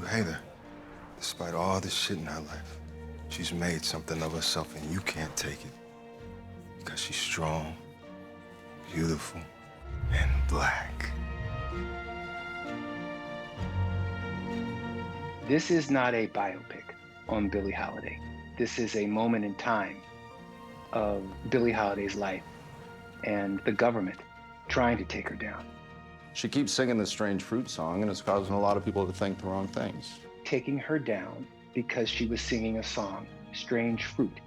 You hate her. Despite all the shit in her life, she's made something of herself and you can't take it. Because she's strong, beautiful, and black. This is not a biopic on Billie Holiday. This is a moment in time of Billie Holiday's life and the government trying to take her down. She keeps singing the Strange Fruit song, and it's causing a lot of people to think the wrong things. Taking her down because she was singing a song, Strange Fruit,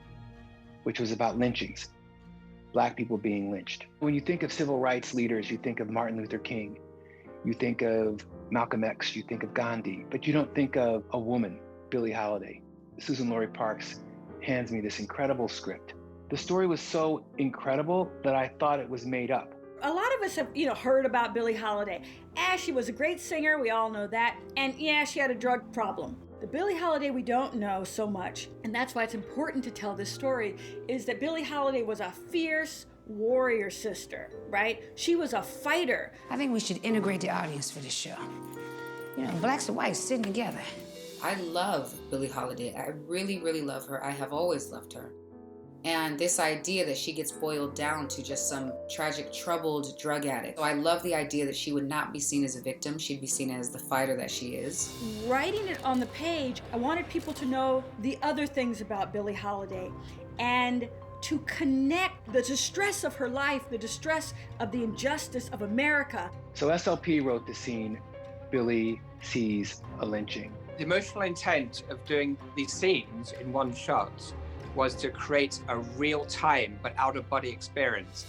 which was about lynchings, Black people being lynched. When you think of civil rights leaders, you think of Martin Luther King, you think of Malcolm X, you think of Gandhi, but you don't think of a woman, Billie Holiday. Susan Laurie Parks hands me this incredible script. The story was so incredible that I thought it was made up. A lot of us have, heard about Billie Holiday. She was a great singer, we all know that. And yeah, she had a drug problem. The Billie Holiday we don't know so much, and that's why it's important to tell this story, is that Billie Holiday was a fierce warrior sister, right? She was a fighter. I think we should integrate the audience for this show. Blacks and whites sitting together. I love Billie Holiday. I really, really love her. I have always loved her. And this idea that she gets boiled down to just some tragic, troubled drug addict. So I love the idea that she would not be seen as a victim. She'd be seen as the fighter that she is. Writing it on the page, I wanted people to know the other things about Billie Holiday and to connect the distress of her life, the distress of the injustice of America. So SLP wrote the scene, Billie sees a lynching. The emotional intent of doing these scenes in one shot was to create a real-time but out-of-body experience.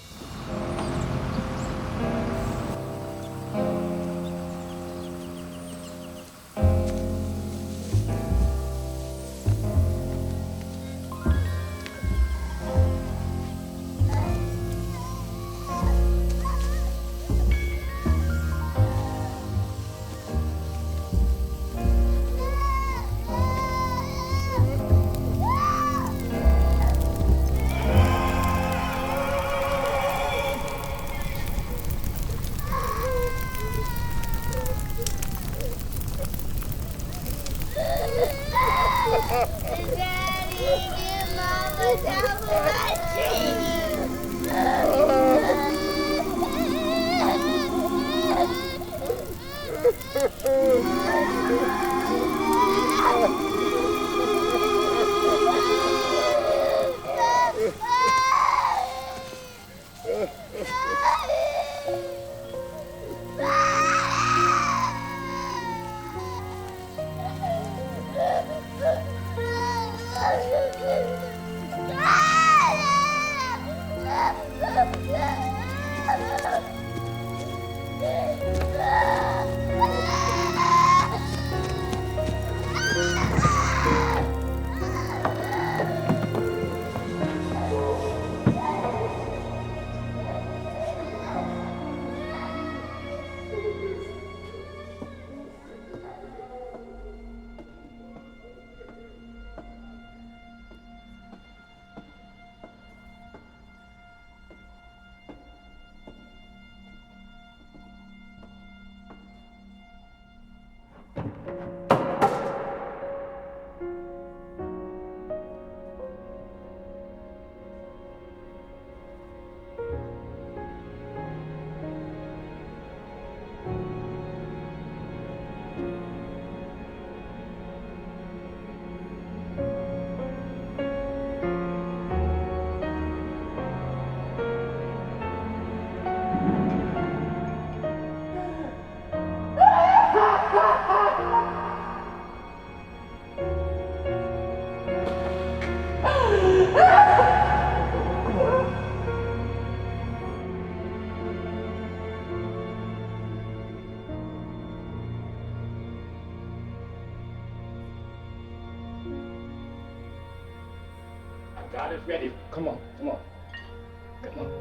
God is ready. Come on, come on. Come on.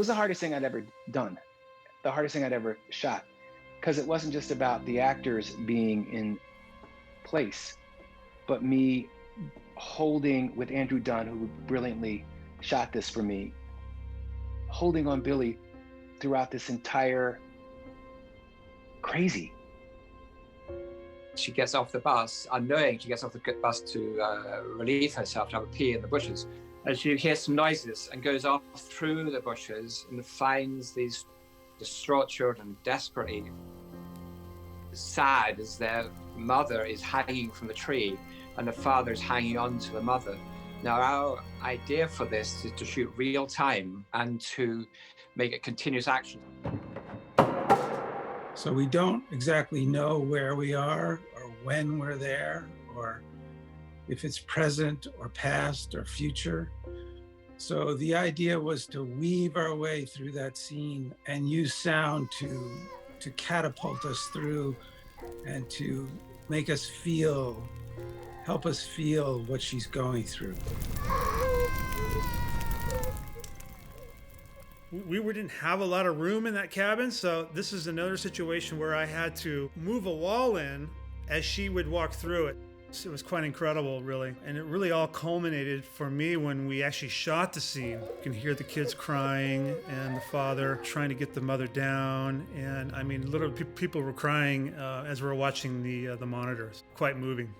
was the hardest thing I'd ever done, the hardest thing I'd ever shot, because it wasn't just about the actors being in place, but me holding with Andrew Dunn, who brilliantly shot this for me, holding on Billie throughout this entire crazy. She gets off the bus, unknowing she gets off the bus to relieve herself, to have a pee in the bushes. And she hears some noises and goes off through the bushes and finds these distraught children desperately sad as their mother is hanging from the tree and the father is hanging on to the mother. Now, our idea for this is to shoot real time and to make it continuous action. So we don't exactly know where we are or when we're there or if it's present or past or future. So the idea was to weave our way through that scene and use sound to catapult us through and to make us feel, help us feel what she's going through. We didn't have a lot of room in that cabin, so this is another situation where I had to move a wall in as she would walk through it. So it was quite incredible, really. And it really all culminated for me when we actually shot the scene. You can hear the kids crying and the father trying to get the mother down. And I mean, literally people were crying as we were watching the monitors. Quite moving.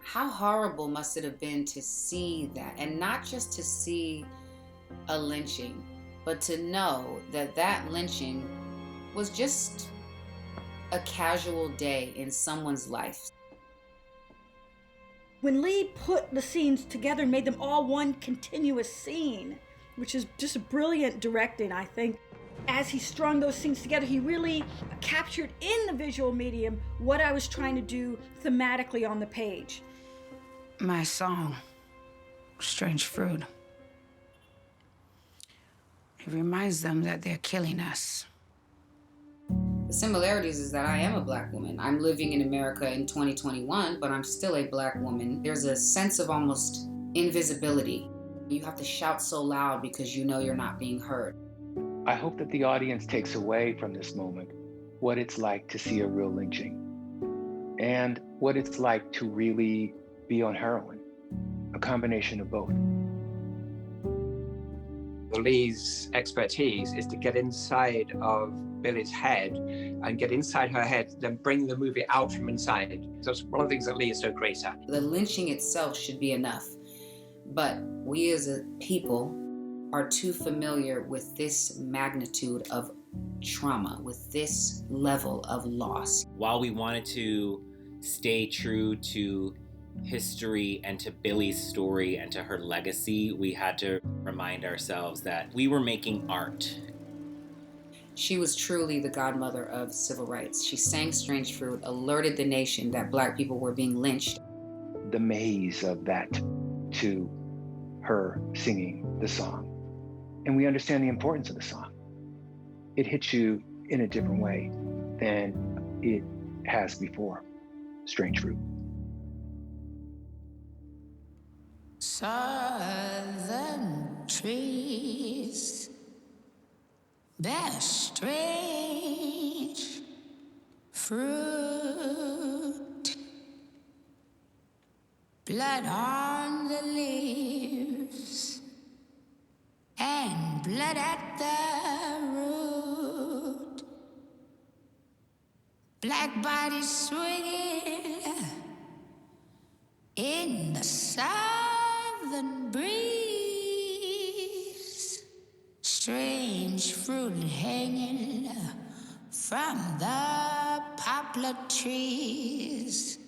How horrible must it have been to see that, and not just to see a lynching, but to know that that lynching was just a casual day in someone's life. When Lee put the scenes together and made them all one continuous scene, which is just brilliant directing, I think. As he strung those scenes together, he really captured in the visual medium what I was trying to do thematically on the page. My song, Strange Fruit, it reminds them that they're killing us. The similarities is that I am a Black woman. I'm living in America in 2021, but I'm still a Black woman. There's a sense of almost invisibility. You have to shout so loud because you know you're not being heard. I hope that the audience takes away from this moment what it's like to see a real lynching and what it's like to really be on heroin, a combination of both. Lee's expertise is to get inside of Billie's head and get inside her head, then bring the movie out from inside. So it's one of the things that Lee is so great at. The lynching itself should be enough, but we as a people are too familiar with this magnitude of trauma, with this level of loss. While we wanted to stay true to history and to Billie's story and to her legacy, we had to remind ourselves that we were making art. She was truly the godmother of civil rights. She sang Strange Fruit, alerted the nation that Black people were being lynched. The maze of that to her singing the song. And we understand the importance of the song. It hits you in a different way than it has before. Strange Fruit. Southern trees bear strange fruit, blood on the leaves and blood at the root, black bodies swinging in the southern breeze, strange fruit hanging from the poplar trees.